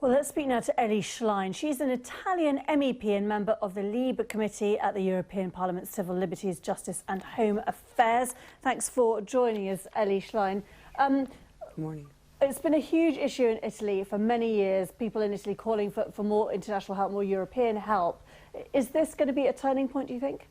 Well, let's speak now to Elly Schlein. She's an Italian MEP and member of the Libe Committee at the European Parliament's Civil Liberties, Justice and Home Affairs. Thanks for joining us, Elly Schlein. Good morning. It's been a huge issue in Italy for many years, people in Italy calling for more international help, more European help. Is this going to be a turning point, do you think?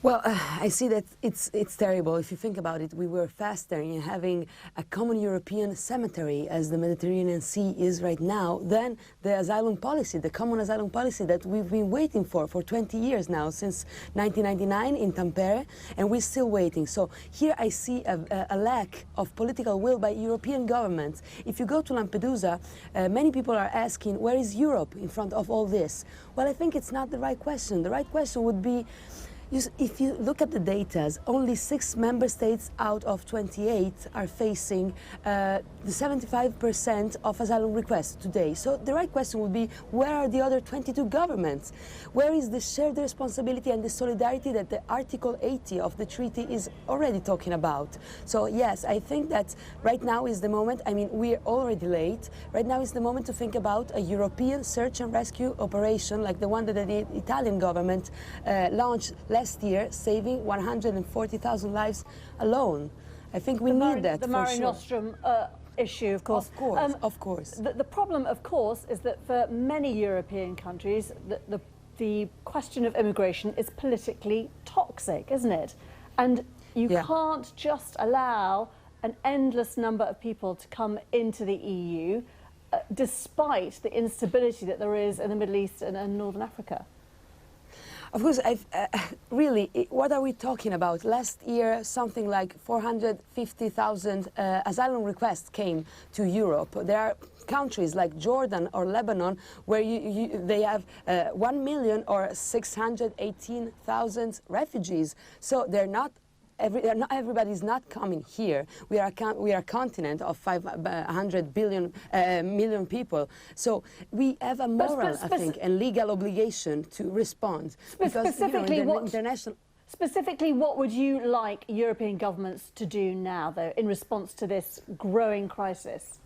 Well, I see that it's terrible. If you think about it, we were faster in having a common European cemetery, as the Mediterranean Sea is right now, than the asylum policy, the common asylum policy that we've been waiting for 20 years now, since 1999 in Tampere, and we're still waiting. So here I see a lack of political will by European governments. If you go to Lampedusa, many people are asking, where is Europe in front of all this? Well, I think it's not the right question. The right question would be, if you look at the data, only 6 member states out of 28 are facing the 75% of asylum requests today. So the right question would be, where are the other 22 governments? Where is the shared responsibility and the solidarity that the Article 80 of the treaty is already talking about? So yes, I think that right now is the moment. I mean, we're already late. Right now is the moment to think about a European search and rescue operation like the one that the Italian government launched last year, saving 140,000 lives alone. I think we need that. The Mare Nostrum issue, of course. Of course. The problem, of course, is that for many European countries, the question of immigration is politically toxic, isn't it? And you can't just allow an endless number of people to come into the EU, despite the instability that there is in the Middle East and Northern Africa. Of course, really, what are we talking about? Last year, something like 450,000 asylum requests came to Europe. There are countries like Jordan or Lebanon where they have 1 million or 618,000 refugees. So they're not. Not everybody's not coming here. We are a continent of 500 million people. So we have a moral, I think, and legal obligation to respond. Specifically, Specifically, what would you like European governments to do now, though, in response to this growing crisis?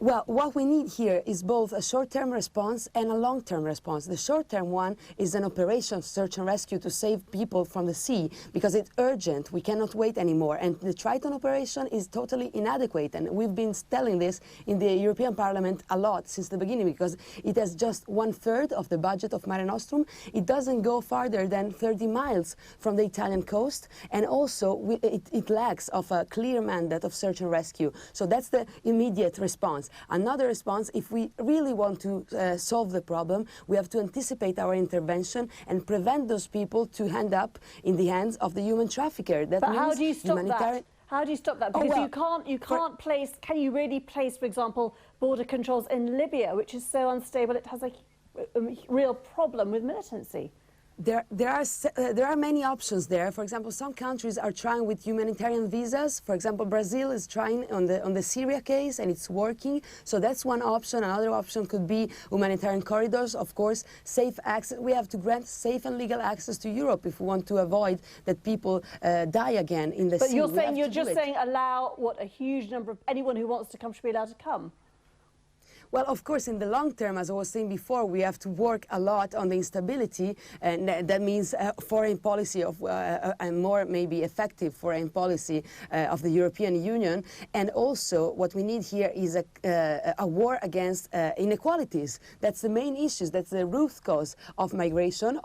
Well, what we need here is both a short-term response and a long-term response. The short-term one is an operation, search and rescue, to save people from the sea, because it's urgent. We cannot wait anymore. And the Triton operation is totally inadequate. And we've been telling this in the European Parliament a lot since the beginning, because it has just 1/3 of the budget of Mare Nostrum. It doesn't go farther than 30 miles from the Italian coast. And also, it lacks of a clear mandate of search and rescue. So that's the immediate response. Another response, if we really want to solve the problem, we have to anticipate our intervention and prevent those people to end up in the hands of the human trafficker. That but means how do you stop that? How do you stop that? Because can you really place, for example, border controls in Libya, which is so unstable, it has a real problem with militancy? There are many options there. For example, some countries are trying with humanitarian visas. For example, Brazil is trying on the Syria case, and it's working. So that's one option. Another option could be humanitarian corridors. Of course, safe access. We have to grant safe and legal access to Europe if we want to avoid that people die again in the sea. But you're just saying allow a huge number of anyone who wants to come should be allowed to come. Well, of course, in the long term, as I was saying before, we have to work a lot on the instability, and that means foreign policy and more maybe effective foreign policy of the European Union. And also, what we need here is a war against inequalities. That's the main issue. That's the root cause of migration,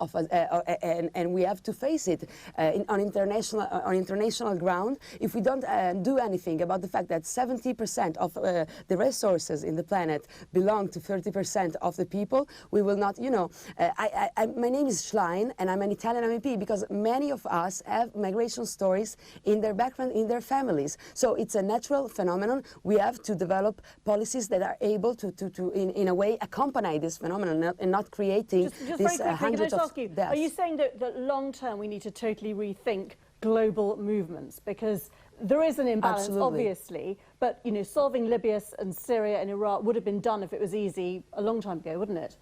and we have to face it on international ground. If we don't do anything about the fact that 70% of the resources in the planet belong to 30% of the people, we will not, my name is Schlein, and I'm an Italian MEP, because many of us have migration stories in their background, in their families. So it's a natural phenomenon. We have to develop policies that are able to in a way, accompany this phenomenon and not creating this hundreds of deaths. Are you saying that long term we need to totally rethink global movements? Because there is an imbalance, obviously, but solving Libya and Syria and Iraq would have been done if it was easy a long time ago, wouldn't it?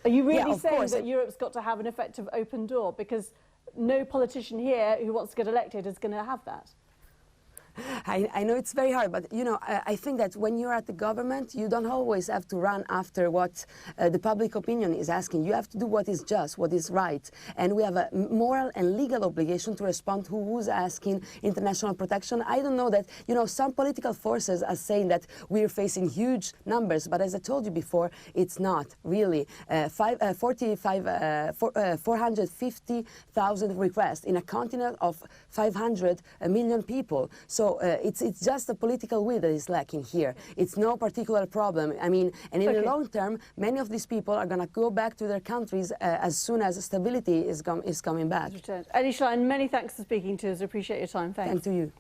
Are you really saying that Europe's got to have an effective open door? Because no politician here who wants to get elected is going to have that. I know it's very hard, but you know, I think that when you're at the government, you don't always have to run after what the public opinion is asking. You have to do what is just, what is right, and we have a moral and legal obligation to respond to who's asking international protection. I don't know that, you know, some political forces are saying that we're facing huge numbers, but as I told you before, it's not really. 450,000 requests in a continent of 500 million people. So it's just a political will that is lacking here. It's no particular problem. I mean, and in the long term, many of these people are going to go back to their countries as soon as stability is coming back. Elly Schlein, many thanks for speaking to us. Appreciate your time. Thanks. Thank you.